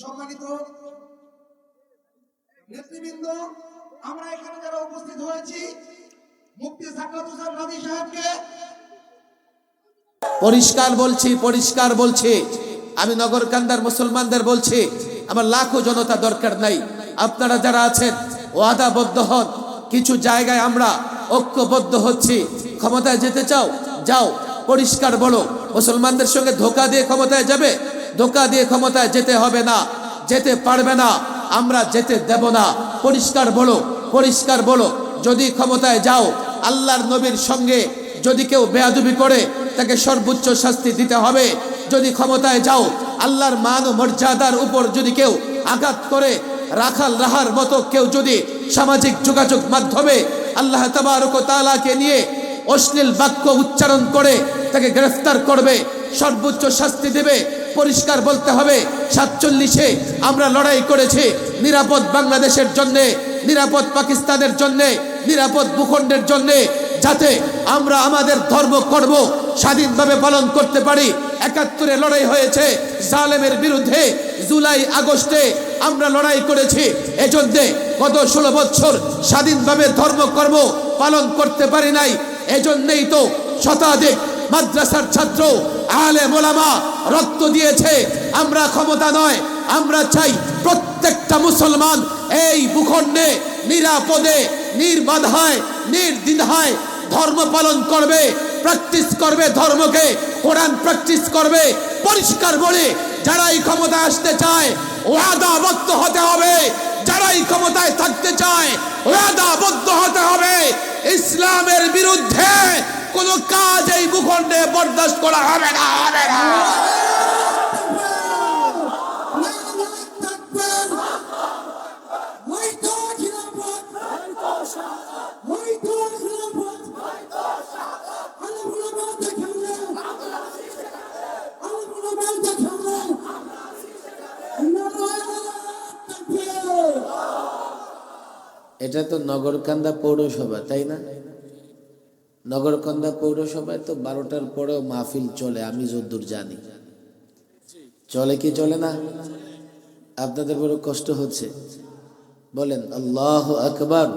সম্মানিত নেতৃবৃন্দ, আমরা এখানে যারা উপস্থিত হয়েছি, মুফতি সাকাত হোসেন নদী সাহেবকে পরিষ্কার বলছি, আমি নগরকান্দার মুসলমানদের বলছি, আমার লাখো জনতা দরকার নাই। আপনারা যারা আছেন ওয়াদাবদ্ধ হন। কিছু জায়গায় আমরা ঐক্যবদ্ধ হচ্ছি। ক্ষমতায় যেতে চাও, যাও, পরিষ্কার বলো। মুসলমানদের সঙ্গে ধোঁকা দিয়ে ক্ষমতায় যাবে? ধোঁকা দিয়ে ক্ষমতায় যেতে হবে না, যেতে পারবে না, আমরা যেতে দেব না। পরিষ্কার বলো। যদি ক্ষমতায় যাও, আল্লাহর নবীর সঙ্গে যদি কেউ বেয়াদবি করে তাকে সর্বোচ্চ শাস্তি দিতে হবে। যদি ক্ষমতায় যাও, আল্লাহর মান ও মর্যাদার উপর যদি কেউ আঘাত করে, রাখাল রাহার মতো কেউ যদি সামাজিক যোগাযোগ মাধ্যমে আল্লাহ তাবারক ওয়া তাআলাকে নিয়ে অশ্লীল বাক্য উচ্চারণ করে তাকে গ্রেফতার করবে, সর্বোচ্চ শাস্তি দেবে। পরিষ্কার বলতে হবে। 47-এ আমরা লড়াই করেছি নিরাপদ বাংলাদেশের জন্যে, নিরাপদ পাকিস্তানের জন্যে, নিরাপদ ভূখণ্ডের জন্যে, যাতে আমরা আমাদের ধর্ম কর্ম স্বাধীনভাবে পালন করতে পারি। 71-এ লড়াই হয়েছে জালেমের বিরুদ্ধে, জুলাই আগস্টে আমরা লড়াই করেছি। এজন্য গত 16 বছর স্বাধীনভাবে ধর্ম কর্ম পালন করতে পারি নাই। এজন্যই তো শতাধিক মাদ্রাসার ছাত্র, আলেম ওলামা রক্ত দিয়েছে। আমরা ক্ষমতা নয়, আমরা চাই প্রত্যেকটা মুসলমান এই ভূখণ্ডে নিরাপদে, নির্বাধায়, নির্দ্বিধায় ধর্ম পালন করবে, প্র্যাকটিস করবে, ধর্মকে কোরআন প্র্যাকটিস করবে। পরিষ্কার বলে, যারাই ক্ষমতায় আসতে চায় ওয়াদাবদ্ধ হতে হবে। যারাই ক্ষমতায় থাকতে চায় ওয়াদাবদ্ধ হতে হবে। ইসলামের বিরুদ্ধে কোন কাজ এই ভূখণ্ডে বরদাস্ত করা হবে না। এটা তো নগরকান্দা পৌরসভা, তাই না? নগরকান্দা পৌরসভায় তো 12টার পরেও মাহফিল চলে, আমি যতদূর জানি। চলে কি চলে না? আপনাদের বড় কষ্ট হচ্ছে, বলেন আল্লাহু আকবার।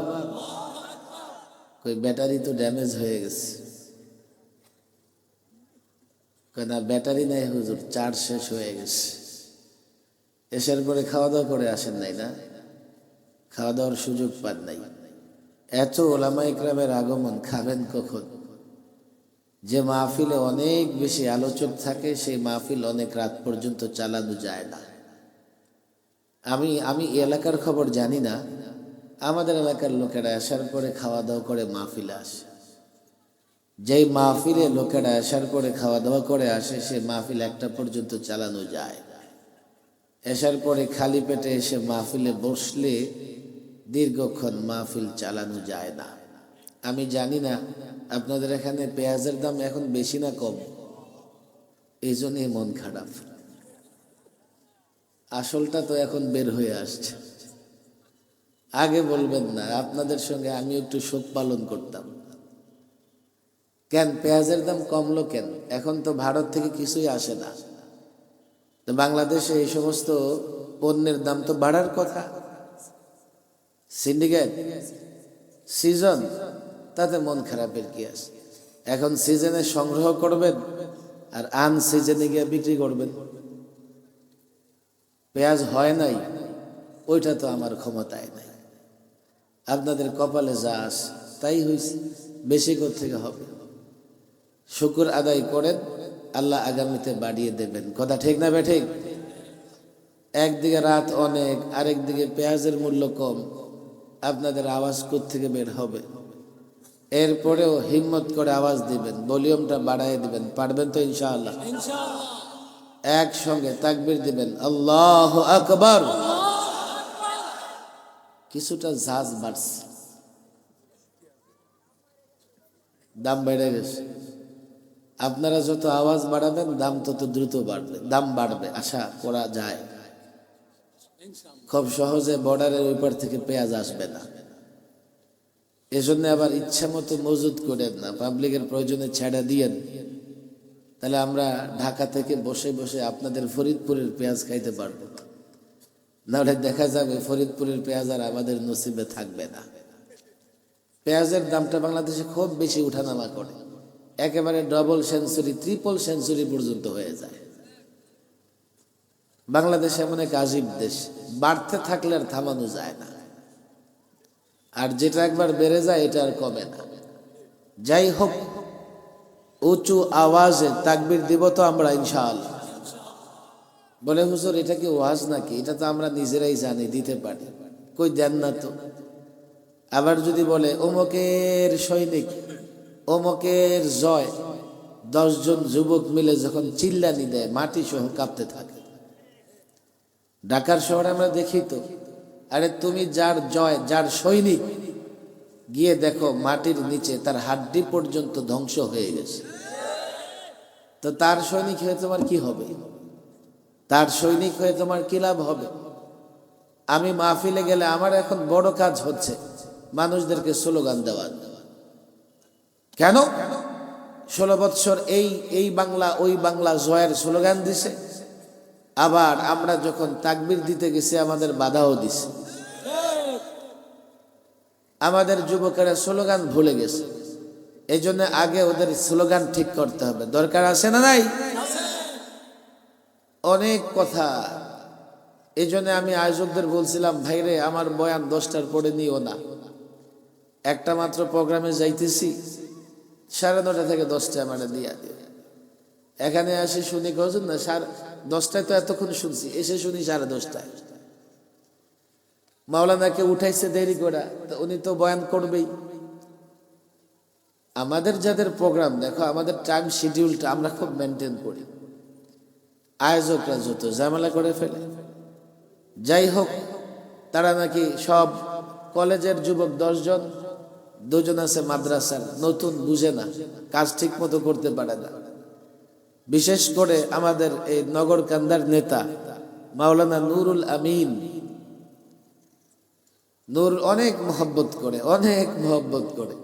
কই ব্যাটারি তো ড্যামেজ হয়ে গেছে। কই না, ব্যাটারি নাই হুজুর, চার্জ শেষ হয়ে গেছে। এসার পরে খাওয়া দাওয়া করে আসেন নাই না? খাওয়া দাওয়ার সুযোগ পান নাই। এত ওলামা ইকরামের আগমন, খাবেন কখন? যে মাহফিলে অনেক বেশি আলোচক থাকে, সেই মাহফিল অনেক রাত পর্যন্ত চালানো যায় না। আমি এলাকার খবর জানি না, আমাদের এলাকার লোকেরা আসার পরে খাওয়া দাওয়া করে মাহফিলে আসে। যেই মাহফিলে লোকেরা আসার পরে খাওয়া দাওয়া করে আসে, সে মাহফিল 1টা পর্যন্ত চালানো যায়। আসার পরে খালি পেটে এসে মাহফিলে বসলে দীর্ঘক্ষণ মাহফিল চালানো যায় না। আমি জানি না আপনাদের এখানে পেঁয়াজের দাম এখন বেশি না কম, এই জন্যই মন খারাপ। আসলটা তো এখন বের হয়ে আসছে। আগে বলবেন না, আপনাদের সঙ্গে আমি একটু শোক পালন করতাম। কেন পেঁয়াজের দাম কমলো কেন? এখন তো ভারত থেকে কিছুই আসে না, তো বাংলাদেশে এই সমস্ত পণ্যের দাম তো বাড়ার কথা। সিন্ডিকেট সিজন, তাতে মন খারাপের কি আছে? এখন সিজনে সংগ্রহ করবেন আর আন সিজনে গিয়ে বিক্রি করবেন। পেঁয়াজ হয় নাই, ওইটা তো আমার ক্ষমতায় নাই। আপনাদের কপালে যা আসে তাই হয়েছে, বেশি থেকে হবে। শুকর আদায় করেন, আল্লাহ আগামীতে বাড়িয়ে দেবেন। কথা ঠিক না বেঠিক? একদিকে রাত অনেক, আরেকদিকে পেঁয়াজের মূল্য কম, আপনাদের আওয়াজ থেকে বের হবে? এরপরেও হিম্মত করে আওয়াজ দিবেন, ভলিউমটা বাড়ায় দিবেন। পারবেন তো ইনশাআল্লাহ? একসঙ্গে তাকবীর দিবেন, আল্লাহু আকবার। কিছুটা ঝাঁজ বাড়ছে, দাম বেড়ে গেছে। আপনারা যত আওয়াজ বাড়াবেন দাম তত দ্রুত বাড়বে, দাম বাড়বে আশা করা যায়। খুব সহজে বর্ডারের ওই পার থেকে পেঁয়াজ আসবে না। এজন্য আবার ইচ্ছা মতো মজুদ করেন না, পাবলিকের প্রয়োজনে ছেড়ে দিয়েন। তাহলে আমরা ঢাকা থেকে বসে বসে আপনাদের ফরিদপুরের পেঁয়াজ খাইতে পারবো। নাহলে দেখা যাবে ফরিদপুরের পেঁয়াজ আর আমাদের নসিবে থাকবে না। পেঁয়াজের দামটা বাংলাদেশে খুব বেশি উঠানামা করে, একেবারে ডবল সেঞ্চুরি, ট্রিপল সেঞ্চুরি পর্যন্ত হয়ে যায়। বাংলাদেশ এমন এক আজীব দেশ, বাড়তে থাকলে আর থামানো যায় না, আর যেটা একবার বেড়ে যায় এটা আর কমে না। যাই হোক, উঁচু আওয়াজে তাকবীর দিব তো আমরা ইনশাআল্লাহ। বলে হুজুর এটা কি ওয়াজ নাকি? এটা তো আমরা নিজেরাই জানি, দিতে পারি। কই দেন না তো। আবার যদি বলে অমুকের সৈনিক, অমুকের জয়, 10 জন যুবক মিলে যখন চিল্লানি দেয় মাটি সহ কাঁপতে থাকে। ঢাকার শহরে আমরা দেখি তো, আরে তুমি যার জয়, যার সৈনিক, গিয়ে দেখো মাটির নিচে তার হাড্ডি পর্যন্ত ধ্বংস হয়ে গেছে। তো তার সৈনিক হয়ে তোমার কি হবে? তার সৈনিক হয়ে তোমার কি লাভ হবে? আমি মাহফিলে গেলে আমার এখন বড় কাজ হচ্ছে মানুষদেরকে স্লোগান দেওয়া। কেন? 16 বৎসর এই বাংলা ওই বাংলা জয়ের স্লোগান দিছে, আবার আমরা যখন তাকবীর দিতে গেছি আমাদের বাধাও দিছে। আমাদের যুবকেরা স্লোগান ভুলে গেছে, এই জন্য আগে ওদের স্লোগান ঠিক করতে হবে। দরকার আছে না নাই? অনেক কথা। এই জন্য আমি আয়োজকদের বলছিলাম, ভাইরে আমার বয়ান 10টার পরে নিও না, একটা মাত্র প্রোগ্রামে যাইতেছি, 9:30 থেকে 10টা আমার দিয়া দিও। এখানে আসি শুনি কজন না 10টায় তো এতক্ষণ শুনছি, এসে শুনি 10:30টায়। মাওলানাকে উঠাইছে দেরি করে, উনি তো বয়ান করবেই। আমাদের যাদের প্রোগ্রাম দেখো, আমাদের টাইম শিডিউলটা আমরা খুব মেনটেন করি, আয়োজকরা যত ঝামেলা করে ফেলে। যাই হোক, তারা নাকি সব কলেজের যুবক 10 জন, 2 জন আছে মাদ্রাসার, নতুন, বুঝে না, কাজ ঠিক মতো করতে পারে না। বিশেষ করে আমাদের এই নগরকান্দার নেতা মাওলানা নুরুল আমিন, নূর অনেক মহব্বত করে, অনেক মহব্বত করে,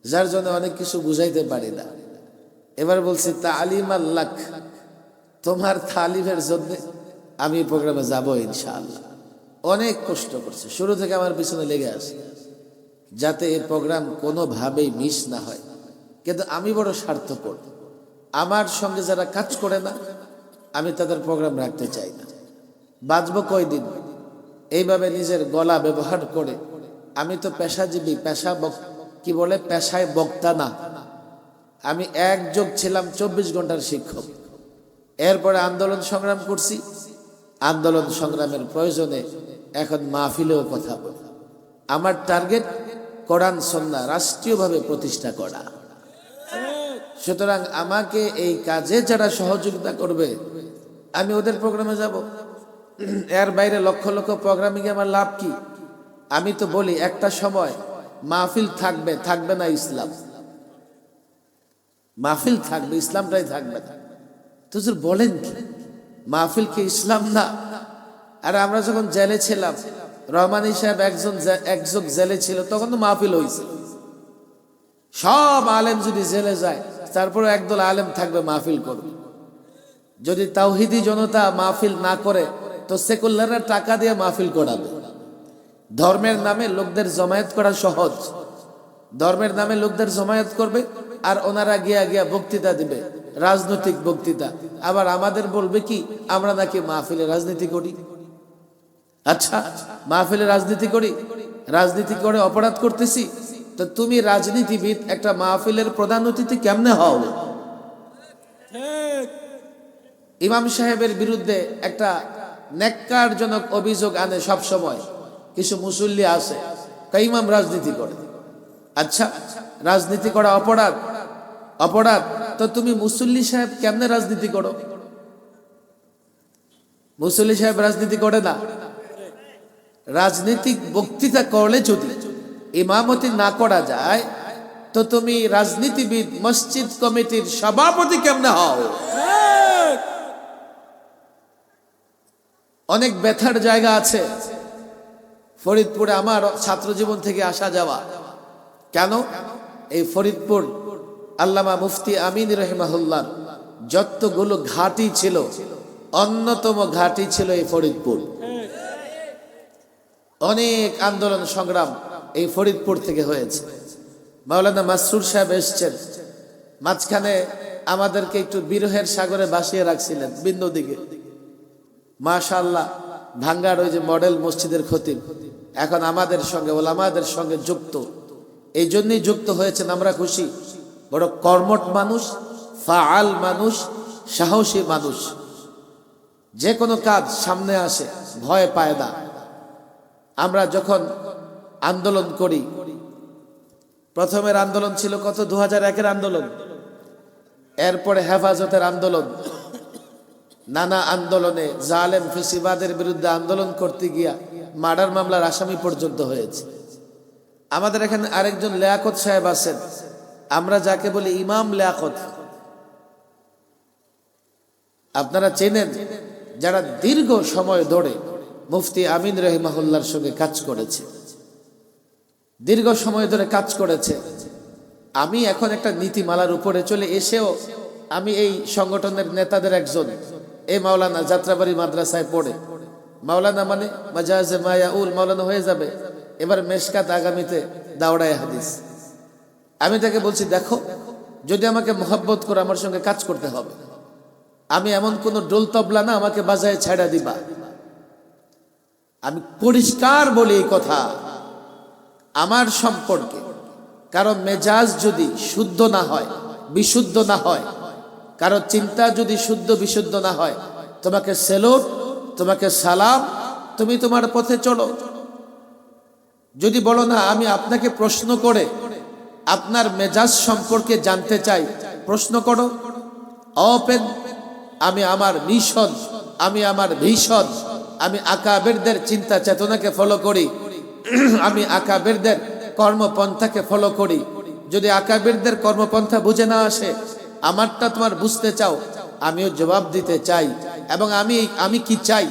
যার জন্য অনেক কিছু বুঝাইতে পারি না। এবার বলছি তালিম আল্লাহ, তোমার তালিমের জন্য আমি প্রোগ্রামে যাবো ইনশাআল্লাহ। অনেক কষ্ট করছে, শুরু থেকে আমার পিছনে লেগে আছে যাতে এই প্রোগ্রাম কোনোভাবেই মিস না হয়। কিন্তু আমি বড় স্বার্থপর, আমার সঙ্গে যারা কাজ করে না আমি তাদের প্রোগ্রাম রাখতে চাই না। বাঁচবো কয়দিন এইভাবে নিজের গলা ব্যবহার করে? আমি তো পেশাজীবী, কি বলে, পেশায় বক্তা না। আমি এক যুগ ছিলাম 24 ঘন্টার শিক্ষক। এরপরে আন্দোলন সংগ্রাম করছি, আন্দোলন সংগ্রামের প্রয়োজনে এখন মাহফিলেও কথা বলি। আমার টার্গেট কোরআন সুন্নাহ রাষ্ট্রীয়ভাবে প্রতিষ্ঠা করা। সুতরাং আমাকে এই কাজে যারা সহযোগিতা করবে আমি ওদের প্রোগ্রামে যাব। এর বাইরে লক্ষ লক্ষ প্রোগ্রামিং আমার লাভ কি? আমি তো বলি একটা সময় মাহফিল থাকবে, থাকবে না ইসলাম। মাহফিল থাকবে, ইসলামটাই থাকবে না। তো বলেন কি, মাহফিল কি ইসলাম না? আর আমরা যখন জেলে ছিলাম, রহমানী সাহেব একজন জেলে ছিল, তখন তো মাহফিল হয়েছে। সব আলেম যদি জেলে যায়, তারপরে একদল আলেম থাকবে, মাহফিল করবে। যদি তাওহিদি জনতা মাহফিল না করে তো সেকুলাররা টাকা দিয়ে মাহফিল করাবে। ধর্মের নামে লোকদের জমায়েত করা সহজ, ধর্মের নামে লোকদের জমায়েত করবে আর ওনারা গিয়া বক্তৃতা দিবে, রাজনৈতিক বক্তৃতা। আবার আমাদের বলবে কি আমরা নাকি মাহফিলে রাজনীতি করি। আচ্ছা, মাহফিলে রাজনীতি করি, রাজনীতি করে অপরাধ করতেছি, তো তুমি রাজনীতিবিদ একটা মাহফিলের প্রধান অতিথি কেমনে হও? ইমাম সাহেবের বিরুদ্ধে একটা নেককারজনক অভিযোগ আনে সব সময় কিছু মুসল্লি আছে, ইমাম রাজনীতি করে। আচ্ছা, রাজনীতি করা অপরাধ, অপরাধ, তো তুমি মুসল্লি সাহেব কেমনে রাজনীতি করো? মুসল্লি সাহেব রাজনীতি করে না। রাজনৈতিক বক্তৃতা করলে যদি ইমামতি না করা যায়, তো তুমি রাজনীতিবিদ, মসজিদ কমিটির সভাপতি কেমনে হও? অনেক ব্যথার জায়গা আছে ফরিদপুরে আমার ছাত্র জীবন থেকে আসা যাওয়া। কেন? এই ফরিদপুর আল্লামা মুফতি আমিন রহিমাহুল্লাহ যতগুলো ঘাঁটি ছিল, অন্যতম ঘাঁটি ছিল এই ফরিদপুর। অনেক আন্দোলন সংগ্রাম এই ফরিদপুর থেকে হয়েছে। মাওলানা মাসরুর সাহেব এসছেন, মাঝখানে আমাদেরকে একটু বিরহের সাগরে ভাসিয়ে রাখছিলেন বিন্দু দিকে। মাশাআল্লাহ, ভাঙ্গার ওই যে মডেল মসজিদের খতিব এখন আমাদের সঙ্গে ওলামাদের সঙ্গে যুক্ত। এই জন্যই যুক্ত হয়েছেন, আমরা খুশি। বড় কর্মঠ মানুষ, ফাআল মানুষ, সাহসী মানুষ, যে কোনো কাজ সামনে আসে, ভয় পায় না। আমরা যখন আন্দোলন করি, প্রথমের আন্দোলন ছিল কত, 2001-এর আন্দোলন, এরপরে হেফাজতের আন্দোলন, নানা আন্দোলনে জালেম ফেসিবাদের বিরুদ্ধে আন্দোলন করতে গিয়া মার্ডার মামলার আসামি পর্যন্ত হয়েছে। আমাদের এখানে আরেকজন লিয়াকত সাহেব আছেন, আমরা যাকে বলি ইমাম লিয়াকত, আপনারা চেনেন, যারা দীর্ঘ সময় ধরে মুফতি আমিন রহিমাহুল্লাহর সঙ্গে কাজ করেছে, দীর্ঘ সময় ধরে কাজ করেছে। আমি এখন একটা নীতিমালার উপরে চলে এসেও আমি এই সংগঠনের নেতাদের একজন, এই মাওলানা যাত্রাবাড়ি মাদ্রাসায় পড়ে, মাওলানা মানে মাজাজে মায়াউল মাওলানা হয়ে যাবে, এবার মেশকাত, আগামীতে দাওরায়ে হাদিস। আমি তাকে বলছি, দেখো, যদি আমাকে মোহাব্বত করে আমার সঙ্গে কাজ করতে হবে, আমি এমন কোন ডোল তবলা না আমাকে বাজায় ছেড়া দিবা। আমি পরিষ্কার বলি এই কথা আমার সম্পর্কে, কারণ মেজাজ যদি শুদ্ধ না হয়, বিশুদ্ধ না হয়, কারো চিন্তা যদি শুদ্ধ বিশুদ্ধ না হয়, তোমাকে সেলুট, তোমাকে সালাম, তুমি তোমার পথে চলো। যদি বলো না আমি আপনাকে প্রশ্ন করে আপনার মেজাজ সম্পর্কে জানতে চাই, প্রশ্ন করো, ওপেন। আমি আমার মিশন, আমি আমার ভীষণ, আমি আকাবেরদের চিন্তা চেতনাকে ফলো করি, আমি আকাবেরদের কর্মপন্থাকে ফলো করি। যদি আকাবেরদের কর্মপন্থা বুঝে না আসে, আমারটা তোমার বুঝতে চাও, আমিও জবাব দিতে চাই। এবং আমি কি চাই,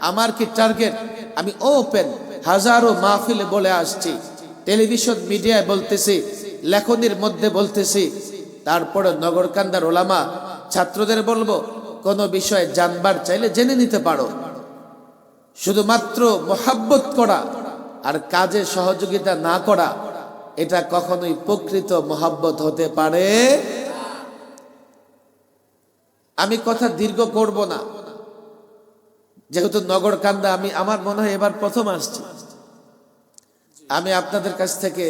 আমার কি টার্গেট, আমি ওপেন। হাজারো মাহফিলে বলে আসছি, টেলিভিশন মিডিয়ায় বলতেছি, লেখনির মধ্যে বলতেছি, তারপরে নগরকান্দার ওলামা ছাত্রদের বলবো, কোন বিষয়ে জানবার চাইলে জেনে নিতে পারো। শুধুমাত্র মোহাব্বত করা আর কাজে সহযোগিতা না করা, এটা কখনোই প্রকৃত মোহাব্বত হতে পারে। আমি কথা দীর্ঘ করব না, যেহেতু নগরকান্দা আমি, আমার মনে হয় এবার প্রথম আসছি। আমি আপনাদের কাছ থেকে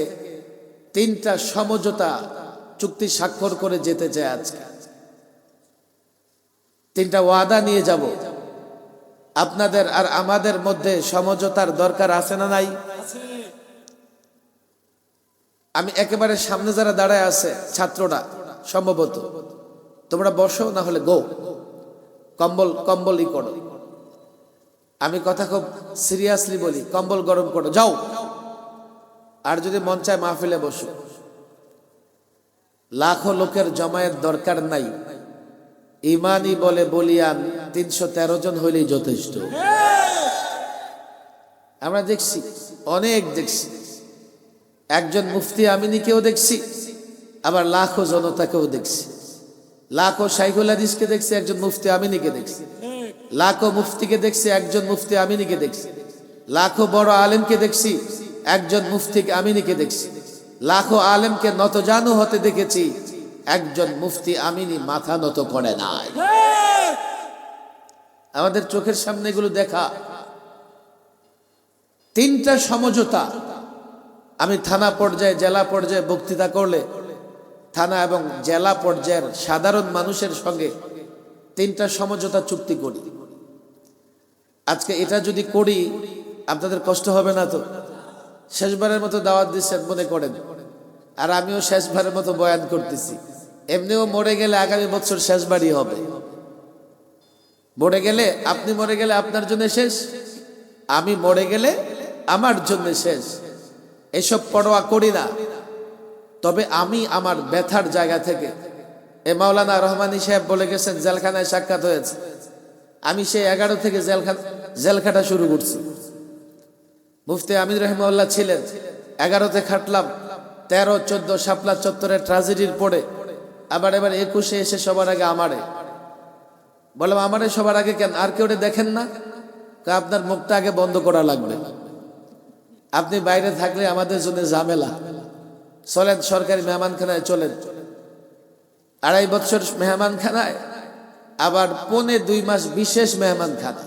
3টা সমঝোতা চুক্তি স্বাক্ষর করে যেতে চাই আজকে। 3টা ওয়াদা নিয়ে যাব। আপনাদের আর আমাদের মধ্যে সমঝোতার দরকার আছে না নাই? আমি একেবারে সামনে যারা দাঁড়ায় আছে ছাত্ররা, সম্ভবত তোমরা বসো, না হলে গো, কম্বলই করো। আমি কথা খুব সিরিয়াসলি বলি, কম্বল গরম করো, যাও। আর যদি মন চায় মাহফিলে বসো। লাখো লোকের জমায়েত দরকার নাই, ইমানি বলে বলিয়ান 313 জন হইলেই যথেষ্ট। আমরা দেখছি, অনেক দেখছি, একজন মুফতি আমিনীকেও দেখছি, আবার লাখো জনতাকেও দেখছি। লাখো শাইখুল হাদিসকে দেখছি, একজন মুফতি আমিনীকে দেখছি। লাখো মুফতিকে দেখছি, একজন মুফতি আমিনীকে দেখছি। লাখো বড় আলেমকে দেখছি, একজন মুফতি আমিনীকে দেখছি। লাখো আলেমকে নতজানু হতে দেখেছি, একজন মুফতি আমিনী মাথা নত করে নাই। আমাদের চোখের সামনে এগুলো দেখা। 3টা সমঝোতা আমি থানা পর্যায়ে, জেলা পর্যায়ে বক্তৃতা করলে থানা এবং জেলা পর্যায়ের সাধারণ মানুষের সঙ্গে 3টা সমঝোতা চুক্তি করি। আজকে এটা যদি করি আপনাদের কষ্ট হবে না তো? শেষবারের মতো দাওয়াত দিচ্ছেন মনে করেন, আর আমিও শেষবারের মতো বয়ান করতেছি। এমনিও মরে গেলে আগামী বছর শেষবারই হবে। মরে গেলে, আপনি মরে গেলে আপনার জন্য শেষ, আমি মরে গেলে আমার জন্য শেষ। এসব পরোয়া করি না। তবে আমি আমার ব্যথার জায়গা থেকে, এ মাওলানা রহমানী সাহেব বলে গেছেন জেলখানায় সাক্ষাৎ হয়েছে, আমি সেই 11 থেকে জেলখাটা শুরু করছি। মুফতি আমিন রহিমাহুল্লাহ ছিলেন, 11তে খাটলাম, 13, 14 শাপলা চত্বরের ট্রাজেডির পরে আবার এবার 21-এ এসে সবার আগে আমারে বললাম, আমারে সবার আগে কেন, আর কেউ দেখেন না? আপনার মুখটা আগে বন্ধ করা লাগবে। আপনি বাইরে থাকলে আমাদের জন্য ঝামেলা। চলেন সরকারি মেহমানখানায় চলেন, 2.5 বছর মেহমানখানায়, আবার 2.5 মাস বিশেষ মেহমানখানা।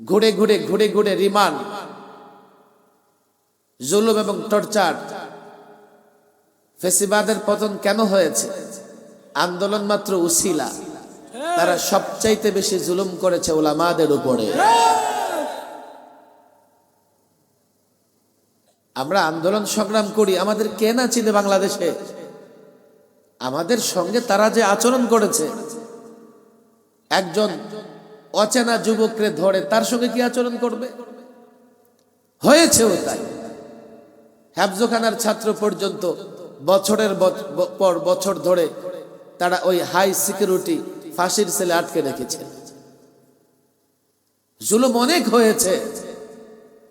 ঘুরে ঘুরে ঘুরে ঘুরে রিমান্ড, জুলুম এবং টর্চার। ফেসিবাদের পতন কেন হয়েছে? আন্দোলন মাত্র উসিলা। তারা সবচাইতে বেশি জুলুম করেছে উলামাদের উপরে। আমরা আন্দোলন সংগ্রাম করি, আমাদের কে না চিনে বাংলাদেশে? আমাদের সঙ্গে তারা যে আচরণ করেছে, একজন অচেনা যুবককে ধরে তার সঙ্গে কি আচরণ করবে? হয়েছেও তাই। হেফজখানার ছাত্র পর্যন্ত বছরের পর বছর ধরে তারা ওই হাই সিকিউরিটি ফাঁসির সেলে আটকে রেখেছে। জুলুম অনেক হয়েছে,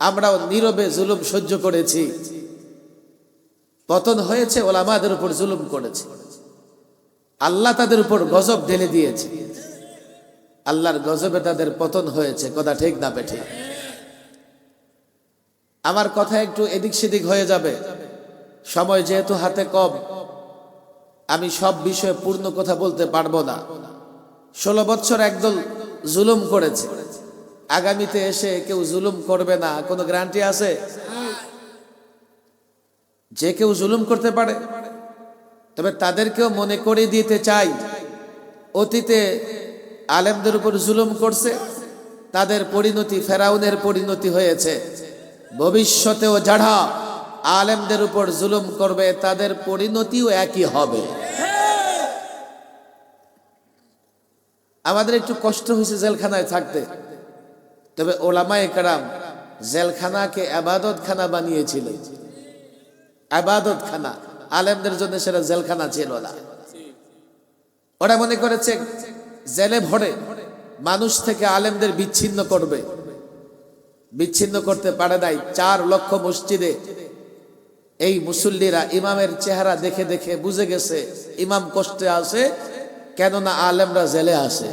আমরাও নীরবে জুলুম সহ্য করেছি। পতন হয়েছে, ওলামাদের উপর জুলুম করেছে, আল্লাহ তাদের উপর গজব ঢেলে দিয়েছে। আল্লাহর গজবে তাদের পতন হয়েছে। কথা ঠিক না বেঠিক? আমার কথা একটু এদিক সেদিক হয়ে যাবে, সময় যেহেতু হাতে কম, আমি সব বিষয়ে পূর্ণ কথা বলতে পারবো না। 16 বছর একদল জুলুম করেছে, আগামীতে এসে কেউ জুলুম করবে না, কোনো গ্যারান্টি আছে? যে কেউ জুলুম করতে পারে। তবে তাদেরকেও মনে করে দিতে চাই, অতীতে আলেমদের উপর জুলুম করছে, তাদের পরিণতি ফেরাউনের পরিণতি হয়েছে। ভবিষ্যতেও যারা আলেমদের উপর জুলুম করবে তাদের পরিণতিও একই হবে। আমাদের একটু কষ্ট হয়েছে জেলখানায় থাকতে, তবে ওলামায়ে কেরাম জেলখানাকে ইবাদতখানা বানিয়েছিল। ইবাদতখানা, আলেমদের জন্য সেটা জেলখানা ছিল না। ওরা মনে করেছে জেলে ভরে মানুষ থেকে আলেমদের বিচ্ছিন্ন করবে। বিচ্ছিন্ন করতে পারে নাই। 4 লক্ষ মসজিদে এই মুসল্লিরা ইমামের চেহারা দেখে দেখে বুঝে গেছে ইমাম কষ্টে আছে, কেননা আলেমরা জেলে আসে।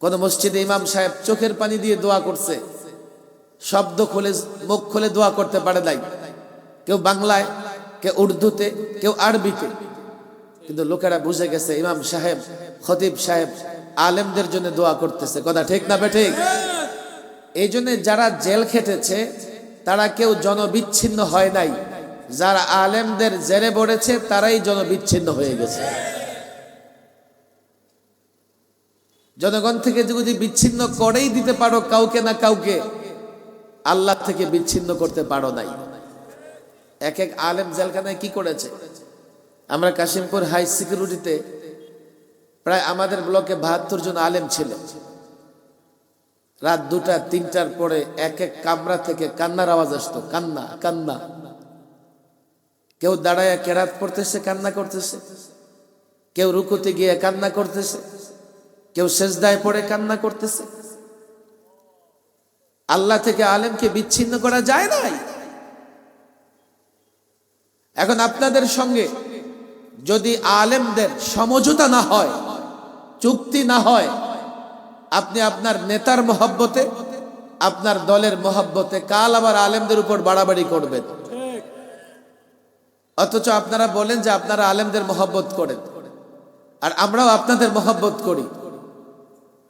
কোন মসজিদে ইমাম সাহেব চোখের পানি দিয়ে দোয়া করছে, শব্দ খুলে মুখ খুলে দোয়া করতে পারে নাই। কেউ বাংলায়, কেউ উর্দুতে, কেউ আরবিতে, কিন্তু লোকেরা বুঝে গেছে ইমাম সাহেব, খতিব সাহেব আলেমদের জন্য দোয়া করতেছে। কথা ঠিক না বেঠিক? এই জন্য যারা জেল খেটেছে তারা কেউ জনবিচ্ছিন্ন হয় নাই, যারা আলেমদের জেলে পড়েছে তারাই জনবিচ্ছিন্ন হয়ে গেছে। জনগণ থেকে যদি বিচ্ছিন্ন করেই দিতে পারো কাউকে না কাউকে, আল্লাহ থেকে বিচ্ছিন্ন করতে পারো নাই। এক এক আলেম জেলখানায় কি করেছে? আমরা কাশিমপুর হাই সিকিউরিটিতে প্রায় আমাদের ব্লকে 72 জন আলেম ছিল। রাত 2টা 3টার পরে এক এক কামরা থেকে কান্নার আওয়াজ আসতো। কান্না কান্না। কেউ দাঁড়ায় কেরাত পড়তেছে, কান্না করতেছে, কেউ রুকুতে গিয়ে কান্না করতেছে, কেউ সেজদায় পড়ে কান্না করতেছে। আল্লাহ থেকে আলেমকে বিচ্ছিন্ন করা যায় নাই। এখন আপনাদের সঙ্গে যদি আলেমদের সমঝোতা না হয়, চুক্তি না হয়, আপনি আপনার নেতার মহব্বতে, আপনার দলের মহব্বতে কাল আবার আলেমদের উপর বাড়াবাড়ি করবেন। অথচ আপনারা বলেন যে আপনারা আলেমদের মহব্বত করেন, আর আমরাও আপনাদের মহব্বত করি।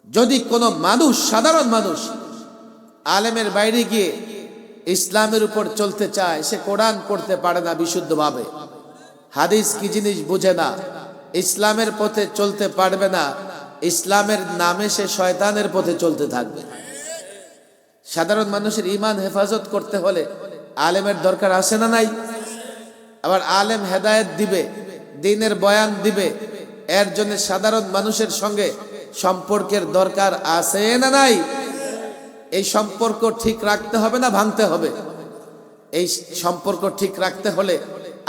যদি কোনো মানুষ, সাধারণ মানুষ আলেমের বাইরে গিয়ে ইসলামের উপর চলতে চায়, সে কোরআন পড়তে পারে না বিশুদ্ধভাবে, হাদিস কি জিনিস বুঝে না, ইসলামের পথে চলতে পারবে না, ইসলামের নামে সে শয়তানের পথে চলতে থাকবে। সাধারণ মানুষের ঈমান হেফাজত করতে হলে আলেমের দরকার আছে না নাই? আবার আলেম হেদায়েত দিবে, দ্বীনের বয়ান দিবে, এর জন্য সাধারণ মানুষের সঙ্গে সম্পর্কের দরকার আছে না নাই? এই সম্পর্ক ঠিক রাখতে হবে না ভাঙতে হবে? এই সম্পর্ক ঠিক রাখতে হলে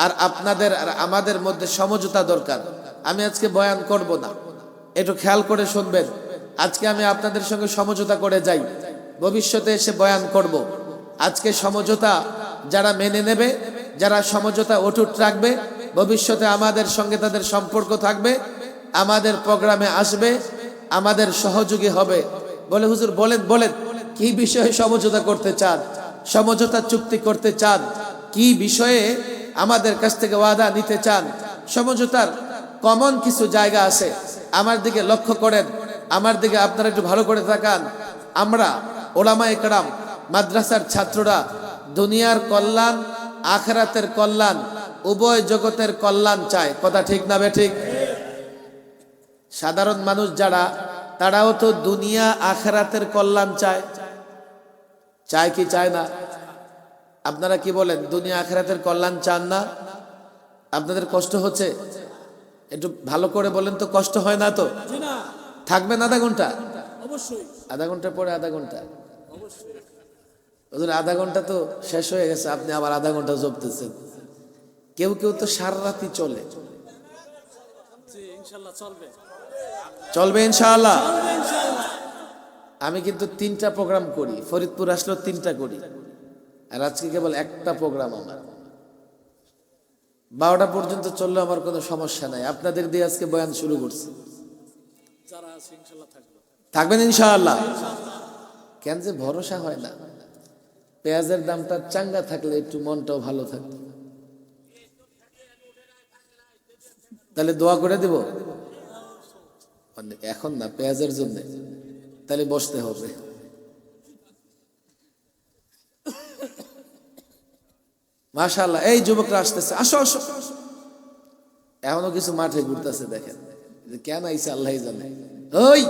আর আপনাদের আর আমাদের মধ্যে সমঝোতা দরকার। আমি আজকে বয়ান করব না, একটু খেয়াল করে শুনবেন। আজকে আমি আপনাদের সঙ্গে সমঝোতা করে যাই, ভবিষ্যতে এসে বয়ান করব। আজকে সমঝোতা যারা মেনে নেবে, যারা সমঝোতা অটুট রাখবে, ভবিষ্যতে আমাদের সঙ্গে তাদের সম্পর্ক থাকবে, আমাদের প্রোগ্রামে আসবে, আমাদের সহযোগী হবে। বলে হুজুর বলেন বলেন, কি বিষয়ে সমঝোতা করতে চান, সমঝোতা চুক্তি করতে চান, কি বিষয়ে আমাদের কাছ থেকে ওয়াদা নিতে চান। সমঝোতার কমন কিছু জায়গা আছে, আমার দিকে লক্ষ্য করেন, আমার দিকে আপনারা একটু ভালো করে তাকান। আমরা ওলামায়ে কেরাম, মাদ্রাসার ছাত্ররা দুনিয়ার কল্যাণ, আখিরাতের কল্যাণ, উভয় জগতের কল্যাণ চায়। কথা ঠিক না বেঠিক? সাধারণ মানুষ যারা, তারাও তো দুনিয়া আখিরাতের কল্যাণ চায়। চায় কি চায় না? আপনারা কি বলেন, দুনিয়া আখিরাতের কল্যাণ চান না? আপনাদের কষ্ট হচ্ছে? একটু ভালো করে বলেন তো, কষ্ট হয় না তো? থাকবেন আধা ঘন্টা? অবশ্যই আধা ঘন্টা পরে আধা ঘন্টা? ওদের আধা ঘন্টা তো শেষ হয়ে গেছে, আপনি আবার আধা ঘন্টা জপতেছেন। কেউ কেউ তো সারা রাতি চলে। জি ইনশাআল্লাহ চলবে। চলবে ইনশাআল্লাহ। চলবে ইনশাআল্লাহ। আমি কিন্তু 3টা প্রোগ্রাম করি, ফরিদপুর আসলেও 3টা করি, আর আজকে কেবল একটা প্রোগ্রাম আমার। 12টা পর্যন্ত চললে আমার কোনো সমস্যা নাই। আপনাদের দিয়ে আজকে বয়ান শুরু করছি। যারা আছে ইনশাআল্লাহ থাকবে। থাকবেন ইনশাআল্লাহ? কেন যে ভরসা হয় না। পেঁয়াজের দামটা চাঙ্গা থাকলে একটু মনটাও ভালো থাকতো। তাহলে দোয়া করে দিব এখন না, পেঁয়াজের জন্য। তাহলে বসতে হবে। মাশাআল্লাহ, এই যুবকরা আসতেছে, আসো আসো। এখনো কিছু মাঠে ঘুরতেছে, দেখেন কেন আইছে আল্লাহ জানে। ওই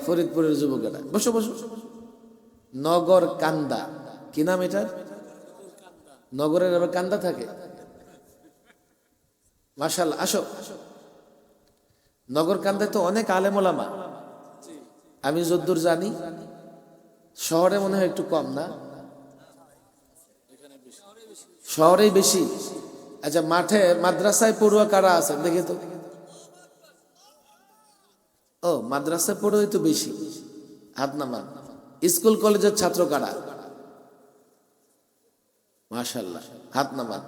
ফরিদপুরের যুবকেরা, বসো বসো। নগর কান্দা, কি নাম এটার? নগরের আবার কান্দা থাকে? মাশাআল্লাহ, আসো। নগর কান্দায় তো অনেক আলেম ওলামা। আমি যদ্দূর জানি শহরে মনে হয় একটু কম না? শহরেই বেশি। আচ্ছা, মাঠে মাদ্রাসায় পড়ুয়া কারা আছেন দেখি তো? ও, মাদ্রাসায় পড়ুয়াই তো বেশি, হাত নামান। স্কুল কলেজের ছাত্র কারা? মাশাআল্লাহ, হাত নামান।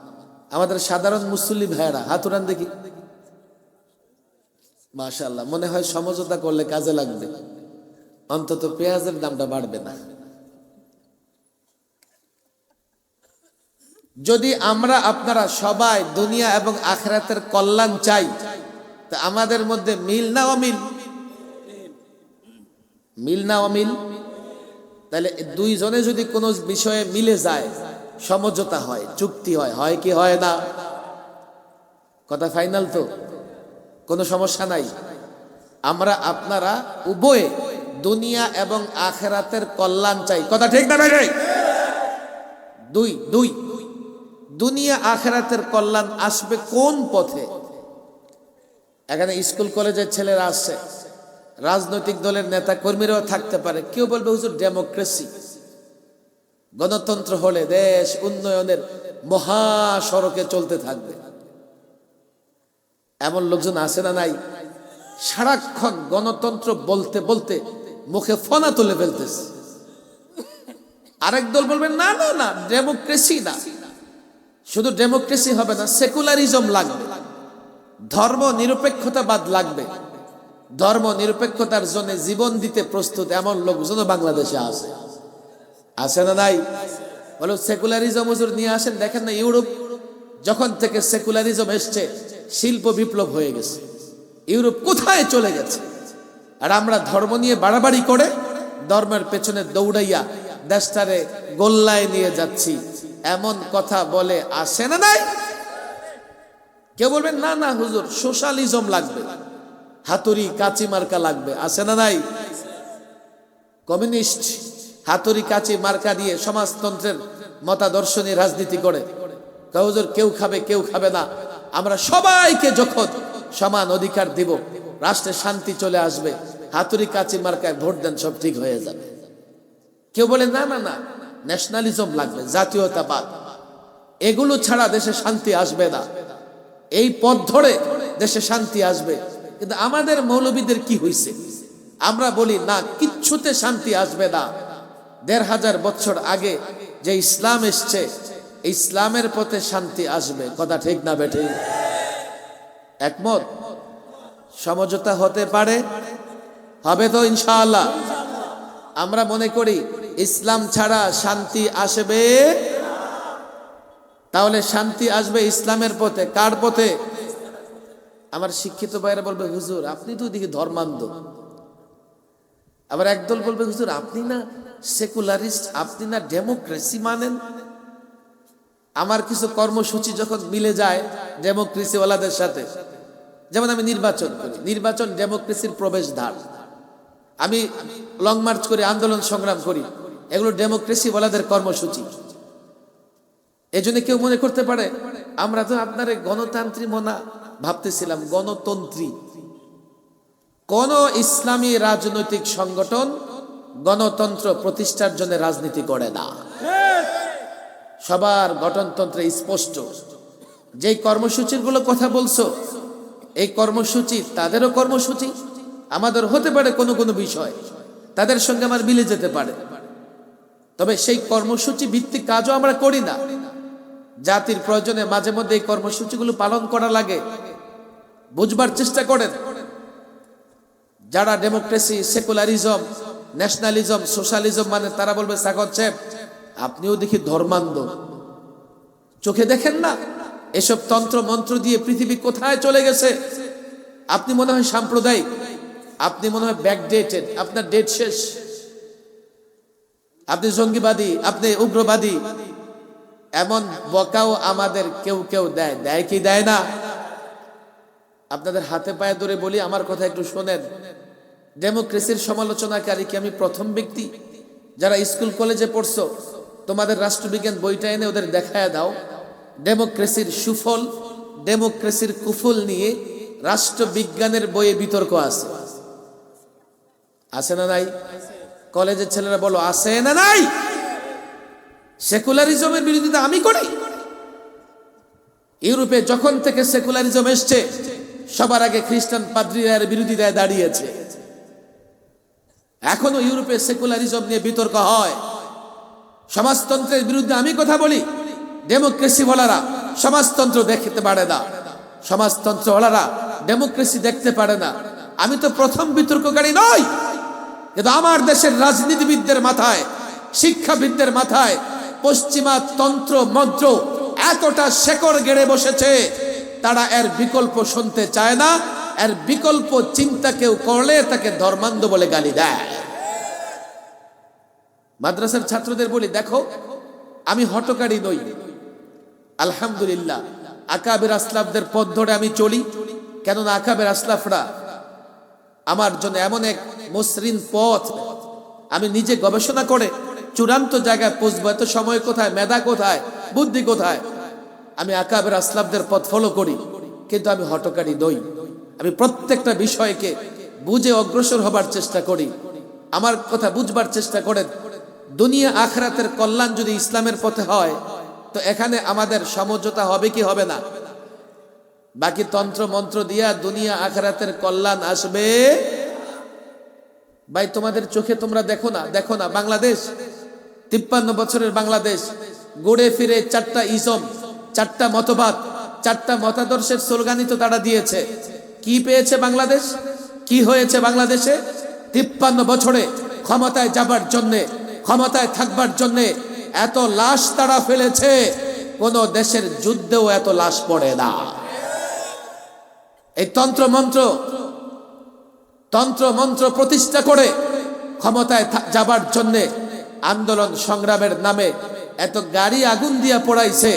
আমাদের সাধারণ মুসল্লি ভাইয়েরা হাত উঠান দেখি। মাশাআল্লাহ, মনে হয় সমঝোতা করলে কাজে লাগবে, অন্তত পেঁয়াজের দামটা বাড়বে না। যদি আমরা আপনারা সবাই দুনিয়া এবং আখিরাতের কল্যাণ চাই, তা আমাদের মধ্যে মিল না অমিল? মিল না অমিল? তাহলে দুইজনে যদি কোনো বিষয়ে মিলে যায়, সমঝোতা হয়, চুক্তি হয়, হয় কি হয় না? কথা ফাইনাল তো? কোনো সমস্যা নাই। আমরা আপনারা উভয়ে দুনিয়া এবং আখিরাতের কল্যাণ চাই। কথা ঠিক না ভাই? দুই দুই দুনিয়া আখিরাতের কল্যাণ আসবে কোন পথে? এখানে স্কুল কলেজের ছেলেরা আসছে, রাজনৈতিক দলের নেতা কর্মীরাও থাকতে পারে। কেউ বলবে হুজুর ডেমোক্রেসি, গণতন্ত্র হলে দেশ উন্নয়নের মহাসড়কে চলতে থাকবে। এমন লোকজন আছে না নাই? সারাক্ষণ গণতন্ত্র বলতে বলতে মুখে ফনা তুলে ফেলতেছে। আরেক দল বলবেন না না না, ডেমোক্রেসি না, শুধু ডেমোক্রেসি হবে না, সেকুলারিজম লাগবে, ধর্ম নিরপেক্ষতাবাদ লাগবে। ধর্ম নিরপেক্ষতার জন্য জীবন দিতে প্রস্তুত এমন লোকজন বাংলাদেশে আছে। আছে না নাই? বলো সেকুলারিজম হুজুর নিয়ে আসেন। দেখেন না, ইউরোপ যখন থেকে সেকুলারিজম এসছে, শিল্প বিপ্লব হয়ে গেছে। ইউরোপ কোথায় চলে গেছে? আর আমরা ধর্ম নিয়ে বাড়াবাড়ি করে ধর্মের পেছনে দৌড়াইয়া দেশটারে গোল্লায় নিয়ে যাচ্ছি, এমন কথা বলে আসে না নাই? কেউ বলবেন না না হুজুর সোশ্যালিজম লাগবে, হাতুড়ি কাঁচি মার্কা লাগবে। আছে না নাই? কমিউনিস্ট হাতুড়ি কাঁচি মার্কা দিয়ে সমাজতন্ত্রের মতাদর্শনী রাজনীতি করে। হুজুর কেউ খাবে কেউ খাবে না, আমরা সবাইকে যখন সমান অধিকার দিব, রাষ্ট্রে শান্তি চলে আসবে, হাতুড়ি কাঁচি মার্কায় ভোট দেন, সব ঠিক হয়ে যাবে। কেউ বলে না না না, ন্যাশনালিজম লাগবে, জাতীয়তাবাদ, এগুলো ছাড়া দেশে শান্তি আসবে না, এই পথ ধরে দেশে শান্তি আসবে। কিন্তু আমাদের মৌলবীদের কি হইছে? আমরা বলি না, কিচ্ছুতে শান্তি আসবে না। ১৫০০ বছর আগে যে ইসলাম এসছে, ইসলামের পথে শান্তি আসবে। কথা ঠিক না বেঠে? একমত? সমঝোতা হতে পারে? হবে তো ইনশাআল্লাহ। আমরা মনে করি ইসলাম ছাড়া শান্তি আসবে। তাহলে শান্তি আসবে ইসলামের পথে। কার পথে? আমার শিক্ষিত ভাইরা বলবে, হুজুর আপনি তো দেখি ধর্মান্ধ। আবার একদল বলবে, হুজুর আপনি না সেকুলারিস্ট, আপনি না ডেমোক্রেসি মানেন। আমার কিছু কর্মসূচি যখন মিলে যায় ডেমোক্রেসিওয়ালাদের সাথে, যেমন আমি নির্বাচন করি, নির্বাচন ডেমোক্রেসির প্রবেশদ্বার। আমি লং মার্চ করি, আন্দোলন সংগ্রাম করি, এগুলো ডেমোক্রেসিওয়ালাদের কর্মসূচি। এজন্য কেউ মনে করতে পারে আমরা তো আপনার গণতান্ত্রিক মনা ভাবতেছিলাম। গণতন্ত্রী কোন ইসলামী রাজনৈতিক সংগঠন গণতন্ত্র প্রতিষ্ঠার জন্য রাজনীতি করে না। সবার গঠনতন্ত্রে স্পষ্ট। যেই কর্মসূচির গুলো কথা বলছো, এই কর্মসূচি তাদেরও কর্মসূচি, আমাদের হতে পারে কোনো কোনো বিষয় তাদের সঙ্গে আমার মিলে যেতে পারে, তবে সেই কর্মসূচি ভিত্তিক কাজও আমরা করি না। জাতির প্রয়োজনে মাঝে মধ্যে এই কর্মসূচিগুলো পালন করা লাগে। বুঝবার চেষ্টা করেন। যারা ডেমোক্রেসি, সেকুলারিজম, ন্যাশনালিজম, সোশ্যালিজম মানে তারা বলবে, সাগর সাহেব আপনিও দেখি ধর্মান্ধ, চোখে দেখেন না এসব তন্ত্র মন্ত্র দিয়ে পৃথিবী কোথায় চলে গেছে। আপনি মনে হয় সাম্প্রদায়িক, আপনি মনে হয় ব্যাকডেটেড, আপনার ডেট শেষ, আপনি জঙ্গিবাদী, আপনি উগ্রবাদী। এমন বকাও আমাদের কেউ কেউ দেয়। দেয় কি দেয় না? আপনাদের হাতে পায়ে ধরে বলি, আমার কথা একটু শোনেন। ডেমোক্রেসির সমালোচনাকারী কি আমি প্রথম ব্যক্তি? যারা স্কুল কলেজে পড়ছো, তোমাদের রাষ্ট্রবিজ্ঞান বইটা এনে ওদের দেখায় দাও। ডেমোক্রেসির সুফল, ডেমোক্রেসির কুফল নিয়ে রাষ্ট্রবিজ্ঞানের বইয়ে বিতর্ক আছে। আছে না নাই? কলেজের ছেলেরা বলো আছে না নাই? সেকুলারিজমের বিরোধিতা আমি করি। ইউরোপে যখন থেকে সেকুলারিজম এসছে, সবার আগে খ্রিস্টান পাদ্রীরা এর বিরোধিতায় দাঁড়িয়েছে। এখনো ইউরোপে সেকুলারিজম নিয়ে বিতর্ক হয়। সমাজতন্ত্রের বিরুদ্ধে আমি কথা বলি। ডেমোক্রেসি ওয়ালারা সমাজতন্ত্র দেখতে পারে না, সমাজতন্ত্র ওয়ালারা ডেমোক্রেসি দেখতে পারে না। আমি তো প্রথম বিতর্ককারী নই, কিন্তু আমার দেশের রাজনীতিবিদদের মাথায়, শিক্ষাবিদদের মাথায় পশ্চিমা তন্ত্র মন্ত্র এতটা শেকড় গেড়ে বসেছে, তারা এর বিকল্প শুনতে চায় না। এর বিকল্প চিন্তা কেউ করলে তাকে ধর্মান্ধ বলে গালি দেয়। মাদ্রাসার ছাত্রদের বলি, দেখো আমি হটকারী নই, আলহামদুলিল্লাহ আকাবের আসলাফদের পথ ধরে আমি চলি। কেননা আকাবের আসলাফরা আমার জন্য এমন এক মসৃণ পথ, আমি নিজে গবেষণা করে চূড়ান্ত জায়গায় পৌঁছবো। এত সময় কোথায়, মেধা কোথায়, বুদ্ধি কোথায়? আমি আকাবের আসলাফদের পথ ফলো করি, কিন্তু আমি হটকারী নই। আমি প্রত্যেকটা বিষয়কে বুঝে অগ্রসর হবার চেষ্টা করি। আমার কথা বুঝবার চেষ্টা করেন। দুনিয়া আখিরাতের কল্যাণ যদি ইসলামের পথে হয়, তো এখানে আমাদের সমঝোতা হবে কি হবে না? বাকি তন্ত্র মন্ত্র দিয়া দুনিয়া আখিরাতের কল্যাণ আসবে? ভাই তোমাদের চোখে তোমরা দেখো না, দেখো না বাংলাদেশ 53 বছরের বাংলাদেশ, গড়ে ফিরে 4টা ইজম, 4টা মতবাদ, 4টা মতাদর্শের স্লোগানই তো তারা দিয়েছে। কি পেয়েছে বাংলাদেশ? কি হয়েছে বাংলাদেশে? 53 বছরে ক্ষমতায় যাবার জন্যে, ক্ষমতায় থাকবার জন্যে এত লাশ তারা ফেলেছে, কোন দেশের যুদ্ধেও এত লাশ পড়ে না। এই তন্ত্র মন্ত্র প্রতিষ্ঠা করে ক্ষমতায় যাবার জন্যে আন্দোলন সংগ্রামের নামে এত গাড়ি আগুন দিয়া পোড়াইছে,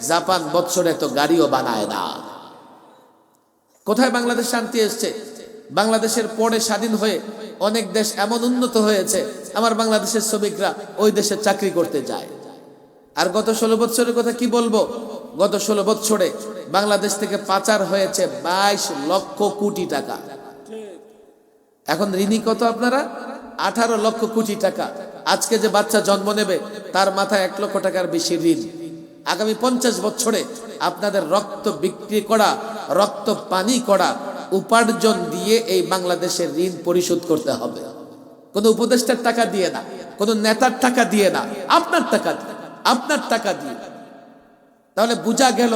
জাপান বৎসর এত গাড়িও বানায় না। কোথায় বাংলাদেশ শান্তি এসছে? বাংলাদেশের পরে স্বাধীন হয়ে অনেক দেশ এমন উন্নত হয়েছে, আমার বাংলাদেশের শ্রমিকরা ওই দেশে চাকরি করতে যায়। আর গত 16 বছরের কথা কি বলবো? গত 16 বছরে বাংলাদেশ থেকে পাচার হয়েছে 22 লক্ষ কোটি টাকা। এখন ঋণী কত আপনারা? 18 লক্ষ কোটি টাকা। আজকে যে বাচ্চা জন্ম নেবে তার মাথায় 1 লক্ষ টাকার বেশি ঋণ। আগামী 50 বছরে আপনাদের রক্ত বিক্রি করা, রক্ত পানি করা উপার্জন দিয়ে এই বাংলাদেশের ঋণ পরিশোধ করতে হবে। কোন উপদেষ্টার টাকা দিয়ে না, কোন নেতার টাকা দিয়ে না, আপনার টাকা দিয়ে, আপনার টাকা দিয়ে। তাহলে বোঝা গেল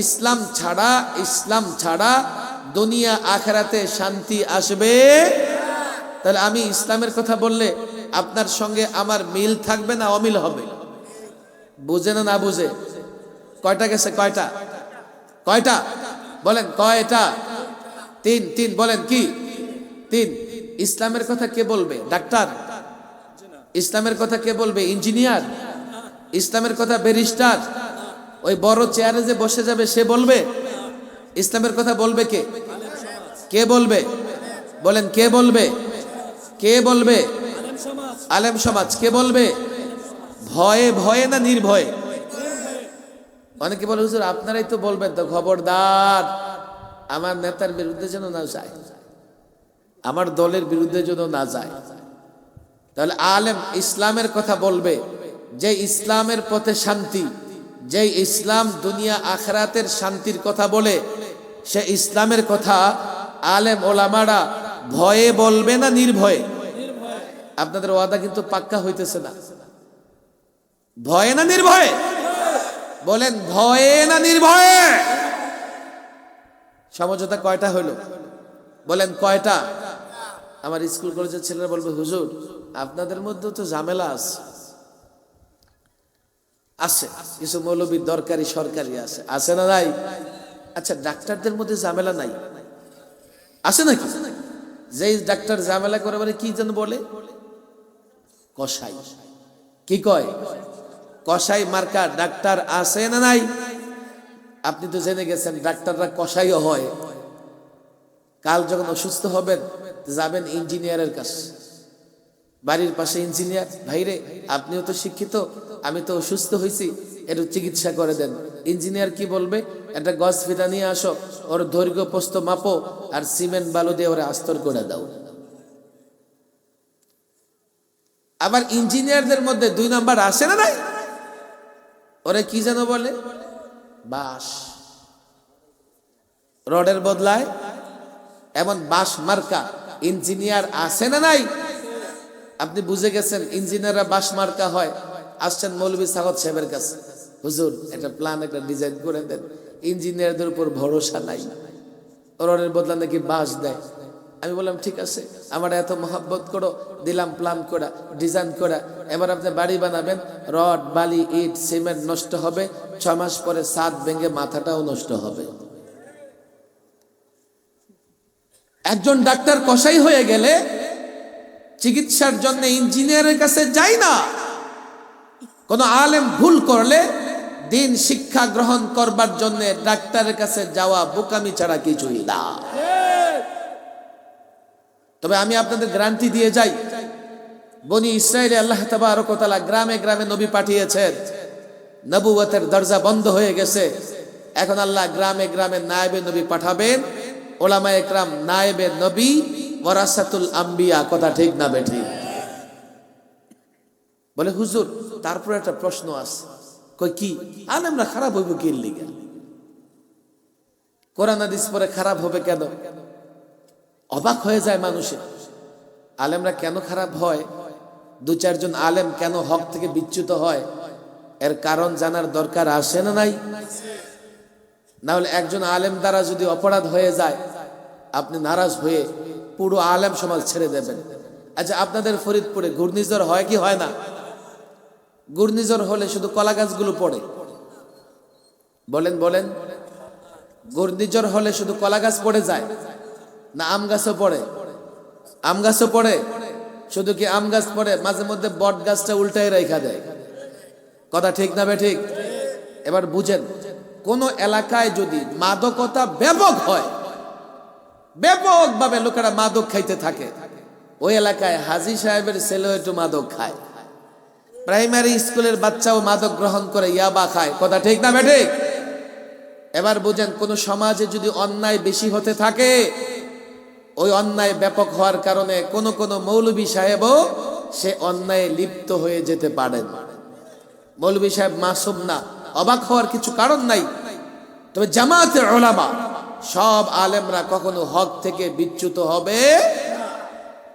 ইসলাম ছাড়া দুনিয়া আখিরাতে শান্তি আসবে। তাহলে আমি ইসলামের কথা বললে আপনার সঙ্গে আমার মিল থাকবে না অমিল হবে? বুঝে না বুঝে? কয়টা গেছে? কয়টা? কয়টা বলেন? কয়টা? তিন। তিন বলেন কি? তিন। ইসলামের কথা কে বলবে? ডাক্তার? ইসলামের কথা কে বলবে? ইঞ্জিনিয়ার? ইসলামের কথা ব্যারিস্টার? ওই বড় চেয়ারে যে বসে যাবে সে বলবে? ইসলামের কথা বলবে কে? কে বলবে? বলেন কে বলবে? কে বলবে? আলেম সমাজ। আলেম সমাজ। কে বলবে? ভয়ে ভয়ে না নির্ভয়ে? অনেকে বলে হুজুর আপনারাই তো বলবেন, তো খবরদার আমার নেতার বিরুদ্ধে যেন না যায়, আমার দলের বিরুদ্ধে যেন না যায়। তাহলে আলেম ইসলামের কথা বলবে, যে ইসলামের পথে শান্তি, যে ইসলাম দুনিয়া আখরাতের শান্তির কথা বলে, সে ইসলামের কথা আলেম ওলামারা ভয়ে বলবে না নির্ভয়ে? আপনাদের ওয়াদা কিন্তু পাক্কা হইতেছে না। ভয়ে না নির্ভয়ে? বলেন ভয়ে না নির্ভয়ে? সমঝোতা কয়টা হইল? বলেন কয়টা? আমার স্কুল কলেজের ছেলেরা বলবে হুজুর আপনাদের মধ্যে তো ঝামেলা আছে। আছে কিছু মৌলবীর দরকারি সরকারি আছে, আছে না নাই? আচ্ছা ডাক্তারদের মধ্যে ঝামেলা নাই? আছে নাকি? যেই ডাক্তার ঝামেলা করে বলে কি যেন বলে? কসাই। কি কয়? কসাই মার্কা ডাক্তার আছে না নাই? আপনি তো জেনে গেছেন ডাক্তাররা কসাইও হয়। কাল যখন অসুস্থ হবেন যাবেন ইঞ্জিনিয়ারের কাছে, বাড়ির পাশে ইঞ্জিনিয়ার, ভাইরে আপনিও তো শিক্ষিত, আমি তো অসুস্থ হয়েছি, একটু চিকিৎসা করে দেন। ইঞ্জিনিয়ার কি বলবে? একটা গজ ফিতা নিয়ে আসো, ওর দৈর্ঘ্য প্রস্থ মাপো, আর সিমেন্ট বালু দিয়ে ওরা আস্তর করে দাও। আবার ইঞ্জিনিয়ারদের মধ্যে দুই নাম্বার আসে না নাই? ওরে কি যেন বলে? বাঁশ। রডের বদলায় এমন বাঁশ মার্কা ইঞ্জিনিয়ার আছে না নাই? আপনি বুঝে গেছেন ইঞ্জিনিয়াররা বাঁশ মার্কা হয়। আসছেন মৌলভী সাগত সাহেবের কাছে, হুজুর একটা প্ল্যান একটা ডিজাইন করে দেন। ইঞ্জিনিয়ারদের উপর ভরসা নাই, রডের বদলা নাকি বাঁশ দেয়। আমি বললাম ঠিক আছে, আমার এত মহাব্বত করো, দিলাম প্ল্যান করা ডিজাইন করা। এবার আপনি বাড়ি বানাবেন, রড বালি ইট সিমেন্ট নষ্ট হবে, 6 মাস পরে ছাদ ভেঙে মাথাটাও নষ্ট হবে। একজন ডাক্তার কসাই হয়ে গেলে চিকিৎসার জন্য ইঞ্জিনিয়ারের কাছে যায় না। কোন আলেম ভুল করলে দিন শিক্ষা গ্রহণ করবার জন্য ডাক্তারের কাছে যাওয়া বোকামি ছাড়া কিছুই না। তবে আমি আপনাদের গ্যারান্টি দিয়ে যাই, বনি ইসরায়েলে আল্লাহ তাবারক ওয়া তাআলা গ্রামে গ্রামে নবী পাঠিয়েছেন, নবুয়তের দরজা বন্ধ হয়ে গেছে। এখন আল্লাহ গ্রামে গ্রামে নায়েবে নবী পাঠাবেন। ওলামায়ে একরাম নায়েবে নবী ওয়ারাসাতুল আম্বিয়া, কথা ঠিক না বেঠিক? বলে হুজুর তারপর একটা প্রশ্ন আছে। কই কি? আলেমরা খারাপ হইব কি লিগা? কোরআন হাদিস পরে খারাপ হবে কেন? অবাক হয়ে যায় মানুষে, আলেমরা কেন খারাপ হয়? 2-4 জন আলেম কেন হক থেকে বিচ্যুত হয়? এর কারণ জানার দরকার আছে না নাই? না হলে একজন আলেম দ্বারা যদি অপরাধ হয়ে যায় আপনি নারাজ হয়ে পুরো আলেম সমাজ ছেড়ে দেবেন। আচ্ছা আপনাদের ফরিদপুরে ঘূর্ণিঝড় হয় কি হয় না? ঘূর্ণিঝড় হলে শুধু কলা গাছগুলো পড়ে? বলেন বলেন, ঘূর্ণিঝড় হলে শুধু কলা গাছ পড়ে যায় না আম গাছও পড়ে? আম গাছও পড়ে। শুধু কি আম গাছ পড়ে, মাঝে মধ্যে বট গাছটা উল্টাই রেখা দেয়, কথা ঠিক না বেঠিক? এবার বুঝেন, কোন এলাকায় যদি মাদকতা ব্যাপক হয়, ব্যাপকভাবে লোকেরা মাদক খাইতে থাকে, ওই এলাকায় হাজী সাহেবের ছেলেও একটু মাদক খায়, প্রাইমারি স্কুলের বাচ্চাও মাদক গ্রহণ করে, ইয়াবা খায়, কথা ঠিক না বেঠিক? এবার বুঝেন, কোন সমাজে যদি অন্যায় বেশি হতে থাকে, ওই অন্যায় ব্যাপক হওয়ার কারণে কোন কোন মৌলভী সাহেবও সে অন্যায়ে লিপ্ত হয়ে যেতে পারেন। মৌলভী সাহেব মাসুম না, অবাক হওয়ার কিছু কারণ নাই। তবে জামাতে উলামা, সব আলেমরা কখনো হক থেকে বিচ্যুত হবে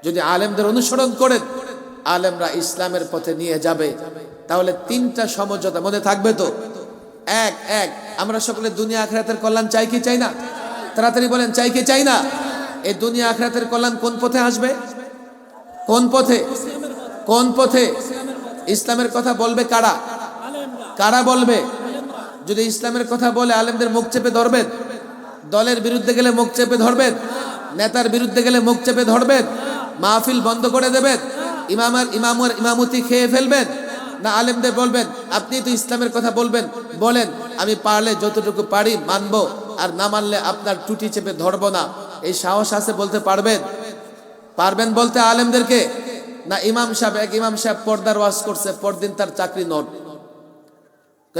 যদি আলেমদের অনুসরণ করেন, আলেমরা ইসলামের পথে নিয়ে যাবে। তাহলে 3টা সমঝোতা মনে থাকবে তো? এক, আমরা সকলে দুনিয়া আখিরাতের কল্যাণ চাই কি চাই না? তাড়াতাড়ি বলেন, চাই কি চাই না? এই দুনিয়া আখিরাতের কল্যাণ কোন পথে আসবে? কোন পথে? কোন পথে? ইসলামের কথা বলবে কারা? আলেমরা কারা বলবে? আলেমরা যদি ইসলামের কথা বলে আলেমদের মুখ চেপে ধরবেন? দলের বিরুদ্ধে গেলে মুখ চেপে ধরবেন? নেতার বিরুদ্ধে গেলে মুখ চেপে ধরবেন? মাহফিল বন্ধ করে দেবেন? ইমামতি খেয়ে ফেলবেন? না আলেমদের বলবেন আপনি তো ইসলামের কথা বলবেন, বলেন, আমি পারলে যতটুকু পারি মানবো, আর না মানলে আপনার টুটি চেপে ধরবো না। এই সাহস আছে বলতে পারবেন? পারবেন বলতে আলেমদেরকে? না ইমাম সাহেব পর্দার ওয়াজ করছে, পরদিন তার চাকরি নট।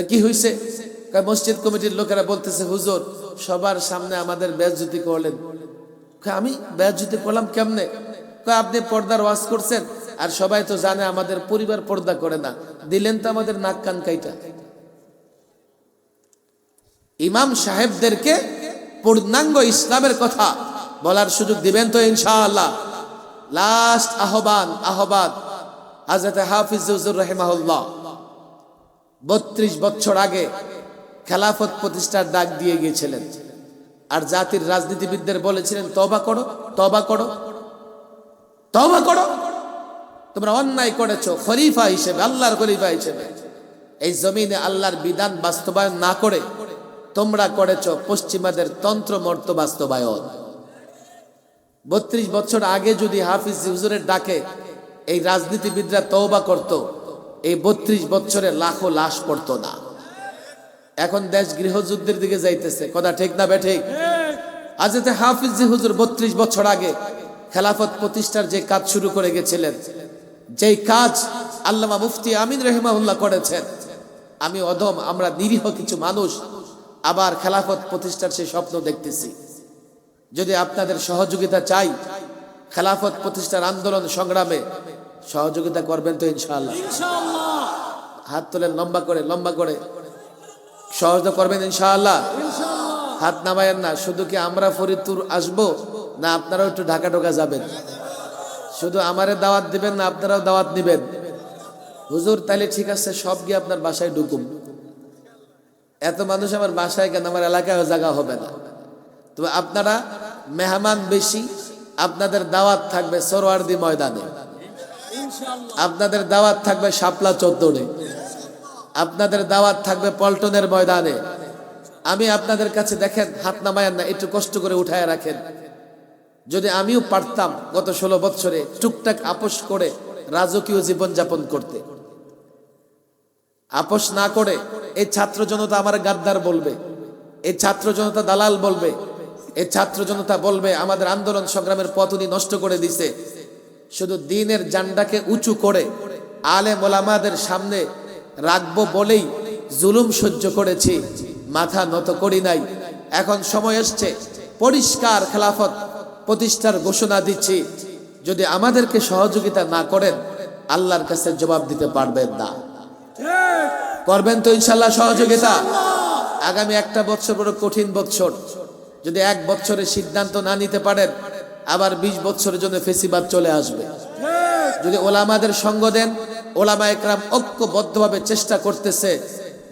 কি হয়েছে? মসজিদ কমিটির লোকেরা বলতেছে হুজুর সবার সামনে আমাদের বেইজ্জতি করলেন। আমি বেইজ্জতি করলাম কেমনে? আপনি পর্দার ওয়াজ করছেন, আর সবাই তো জানে আমাদের পরিবার পর্দা করে না, দিলেন তো আমাদের নাক কান কাইটা। ইমাম সাহেবদেরকে পূর্ণাঙ্গ ইসলামের কথা বলার সুযোগ দিবেন তো ইনশাআল্লাহ। লাস্ট আহ্বান হযরত হাফিজ হুজুর রাহিমাহুল্লাহ 32 বছর আগে খেলাফত প্রতিষ্ঠার ডাক দিয়ে গিয়েছিলেন, আর জাতির রাজনীতিবিদদের বলেছিলেন তওবা করো, তওবা করো, তওবা করো, তোমরা অন্যায় করেছো। খলিফা হিসেবে, আল্লাহর খলিফা হিসেবে এই জমিনে আল্লাহর বিধান বাস্তবায়ন না করে তোমরা করেছো পশ্চিমাদের তন্ত্র মর্ত বাস্তবায়ন। 32 বছর আগে যদি হাফিজ হুজুরের ডাকে এই রাজনীতিবিদরা তওবা করত, এই 32 বছরে লাখো লাশ পড়তো না। এখন দেশ গৃহযুদ্ধের দিকে যাইতেছে, কথা ঠিক না বেঠিক? হযরত হাফিজ হুজুর 32 বছর আগে খেলাফত প্রতিষ্ঠার যে কাজ শুরু করে গেছিলেন, যেই কাজ আল্লামা মুফতি আমিন রাহিমাহুল্লাহ করেছেন, আমি অধম, আমরা নিরীহ কিছু মানুষ আবার খেলাফত প্রতিষ্ঠার সেই স্বপ্ন দেখতেছি। যদি আপনাদের সহযোগিতা চাই খেলাফত প্রতিষ্ঠার আন্দোলন সংগ্রামে, সহযোগিতা করবেন তো ইনশাআল্লাহ? ইনশাআল্লাহ হাত তোলেন লম্বা করে, লম্বা করে। সহযোগিতা করবেন ইনশাআল্লাহ? হাত নামায়েন না। শুধু কি আমরা ফরিদপুর আসবো, না আপনারাও একটু ঢাকা ঢোকা যাবেন? শুধু আমারে দাওয়াত দিবেন না আপনারাও দাওয়াত নিবেন? হুজুর তাহলে ঠিক আছে, সব গিয়ে আপনার বাসায় ঢুকুম। এত মানুষ আমার বাসায় কেন, আমার এলাকায় জায়গা হবে না। তবে আপনারা মেহমান বেশি, আপনাদের দাওয়াত থাকবে সরোয়ার্দী ময়দানে, ইনশাআল্লাহ আপনাদের দাওয়াত থাকবে শাপলা চত্বরে, আপনাদের দাওয়াত থাকবে পল্টনের ময়দানে। আমি আপনাদের কাছে, দেখেন হাত নামায়েন না, একটু কষ্ট করে উঠায় রাখেন। যদি আমিও পারতাম গত 16 বছরে টুকটাক আপোষ করে রাজকীয় জীবন যাপন করতে, আপোষ না করে এই ছাত্র জনতা আমার গাদ্দার বলবে, এই ছাত্র জনতা দালাল বলবে, এই ছাত্র জনতা বলবে আমাদের আন্দোলন সংগ্রামের পথ উনি নষ্ট করে দিছে। শুধু দ্বীনের জান্ডাকে উঁচু করে আলেম ওলামাদের সামনে রাখবো বলেই জুলুম সহ্য করেছি, মাথা নত করি নাই। এখন সময় এসছে, পরিষ্কার খেলাফত প্রতিষ্ঠার ঘোষণা দিচ্ছি। যদি আমাদেরকে সহযোগিতা না করেন আল্লাহর কাছে জবাব দিতে পারবেন না। করবেন তো ইনশাআল্লাহ সহযোগিতা? আগামী একটা বছর বড় কঠিন বছর। যদি 1 বছরের সিদ্ধান্ত না নিতে পারেন, আবার 20 বছরের জন্য ফেসিবাদ চলে আসবে। যদি ওলামাদের সঙ্গ দেন, ওলামা একরাম ঐক্যবদ্ধভাবে চেষ্টা করতেছে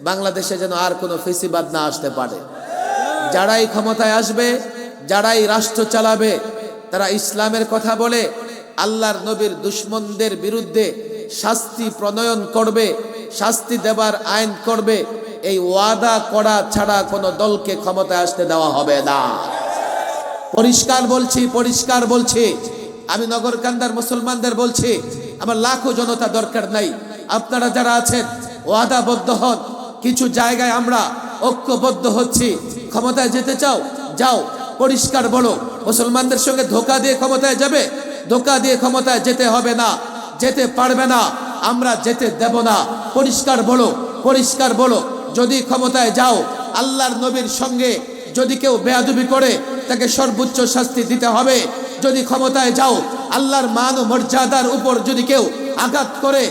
বাংলাদেশে যেন আর কোনো ফেসিবাদ না আসতে পারে। যারাই ক্ষমতায় আসবে, যারাই রাষ্ট্র চালাবে, তারা ইসলামের কথা বলে আল্লাহর নবীর দুশমনদের বিরুদ্ধে শাস্তি প্রণয়ন করবে, শাস্তি দেবার আইন করবে। এই ওয়াদা করা ছাড়া কোনো দলকে ক্ষমতায় আসতে দেওয়া হবে না। পরিষ্কার বলছি, পরিষ্কার বলছি। আমি নগরকান্দার মুসলমানদের বলছি, আমার লাখো জনতা দরকার নাই। আপনারা যারা আছেন ওয়াদাবদ্ধ হন। কিছু জায়গায় আমরা ঐক্যবদ্ধ হচ্ছি। ক্ষমতায় যেতে চাও, যাও, পরিষ্কার বলো। মুসলমানদের সঙ্গে ধোঁকা দিয়ে ক্ষমতায় যাবে? ধোঁকা দিয়ে ক্ষমতায় যেতে হবে না, যেতে পারবে না, আমরা যেতে দেব না। পরিষ্কার বলো, পরিষ্কার বলো। যদি ক্ষমতায় যাও, আল্লাহর নবীর সঙ্গে যদি কেউ বেয়াদবি করে তাকে সর্বোচ্চ শাস্তি দিতে হবে। যদি ক্ষমতায় যাও, আল্লাহর মান ও মর্যাদার উপর যদি কেউ আঘাত করে,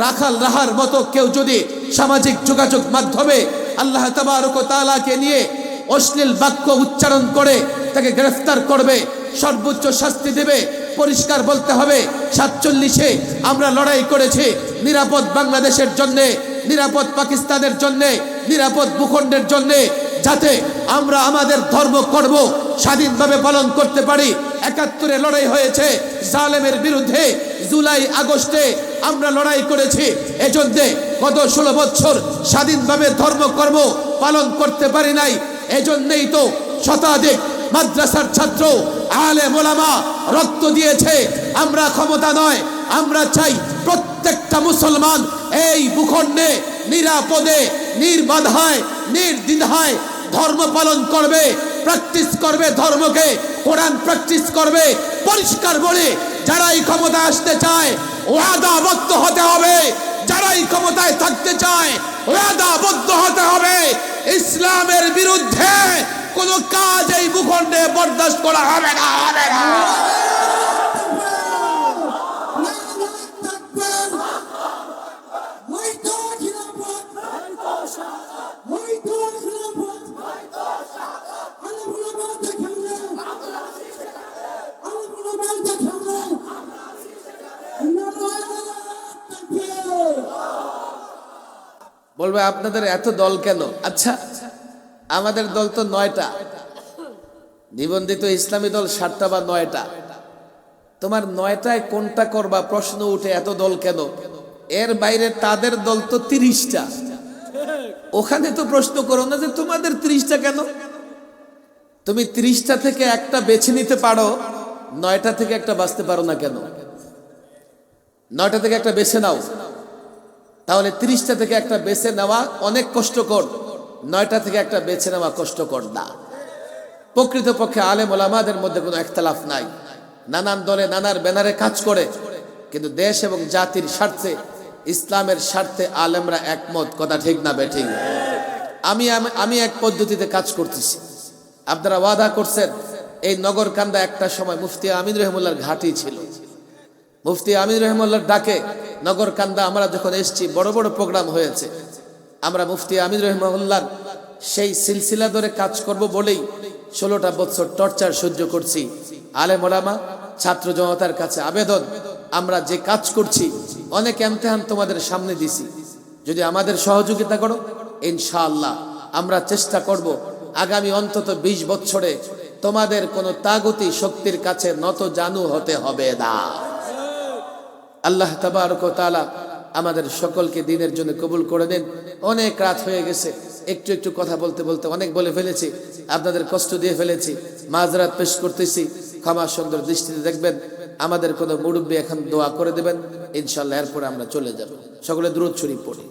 রাখাল রাহার মতো কেউ যদি সামাজিক যোগাযোগ মাধ্যমে আল্লাহ তাবারক ওয়া তাআলাকে নিয়ে অশ্লীল বাক্য উচ্চারণ করে তাকে গ্রেফতার করবে, সর্বোচ্চ শাস্তি দেবে। পরিষ্কার বলতে হবে, 47-এ আমরা লড়াই করেছি নিরাপদ বাংলাদেশের জন্যে, নিরাপদ পাকিস্তানের জন্যে, নিরাপদ ভূখণ্ডের জন্যে, যাতে আমরা আমাদের ধর্ম কর্ম স্বাধীনভাবে পালন করতে পারি। 71-এ লড়াই হয়েছে জালেমের বিরুদ্ধে, জুলাই আগস্টে আমরা লড়াই করেছি। এজন্য গত 16 বছর স্বাধীনভাবে ধর্মকর্ম পালন করতে পারি নাই। এজন্যই তো শতাধিক মাদ্রাসার ছাত্র আলেম ওলামা রক্ত দিয়েছে। আমরা ক্ষমতা নয়, আমরা চাই প্রত্যেকটা মুসলমান এই ভূখণ্ডে নিরাপদে নির্বাধায় নির্দ্বিধায় ধর্ম পালন করবে, প্র্যাকটিস করবে, ধর্মকে কোরআন প্র্যাকটিস করবে। পরিষ্কার বলে যারাই ক্ষমতা আসতে চায় ওয়াদাবদ্ধ হতে হবে, যারাই ক্ষমতায় থাকতে চায় ওয়াদাবদ্ধ হতে হবে। ইসলামের বিরুদ্ধে কোন কাজ এই ভূখণ্ডে বরদাস্ত করা হবে না, হবে না। বলবে আপনাদের এত দল কেন? আচ্ছা, আমাদের দল তো 9টা, নিবন্ধিত ইসলামী দল 7টা বা 9টা। তোমার 9টায় কোনটা করবা প্রশ্ন উঠে, এত দল কেন? এর বাইরে তাদের দল তো 30টা। ওখানে তো প্রশ্ন করো না যে তোমাদের 30টা কেন। তুমি 30টা থেকে একটা বেছে নিতে পারো, 9টা থেকে একটা বাঁচতে পারো না কেন? 9টা থেকে একটা বেছে নাও, তাহলে 30টা থেকে একটা বেছে নেওয়া অনেক কষ্টকর, 9টা থেকে একটা বেছে নেওয়া কষ্টকর না। প্রকৃতপক্ষে আলেম ওলামাদের মধ্যে কোনো ইখতিলাফ নাই, নানান দলে নানার ব্যানারে কাজ করে, কিন্তু দেশ এবং জাতির স্বার্থে ইসলামের স্বার্থে আলেমরা একমত। কথা ঠিক না বেঠিক? আমি এক পদ্ধতিতে কাজ করতেছি। আপনারা ওয়াদা করছেন এই নগরকান্দা একটা সময় মুফতি আমিন রহমুল্লাহর ঘাঁটি ছিল। মুফতি আমিন রহমুল্লাহর ডাকে নগরকান্দা আমরা যখন এসেছি বড় বড় প্রোগ্রাম হয়েছে। আমরা মুফতি আমিন রহমুল্লাহর সেই সিলসিলা ধরে কাজ করব বলেই 16টা বছর টর্চার সহ্য করছি। আলেম ওলামা ছাত্র জনতার কাছে আবেদন, আমরা যে কাজ করছি অনেক ইমতিহান তোমাদের সামনে দিছি, যদি আমাদের সহযোগিতা করো ইনশাআল্লাহ আমরা চেষ্টা করব আগামী অন্তত 20 বছরে তোমাদের কোনো তাগুতি শক্তির কাছে নত জানু হতে হবে না। আল্লাহ তাবারক ওয়া তাআলা আমাদের সকলকে দ্বীনের জন্য কবুল করে দেন। অনেক রাত হয়ে গেছে, একটু একটু কথা বলতে বলতে অনেক বলে ফেলেছি, আপনাদের কষ্ট দিয়ে ফেলেছি, মাযরাত পেশ করতেছি, ক্ষমা সুন্দর দৃষ্টিতে দেখবেন। আমাদের কোনো মুরব্বী এখন দোয়া করে দেবেন ইনশাআল্লাহ, এরপরে আমরা চলে যাব। সকলে দুরূদ শরীফ পড়ি।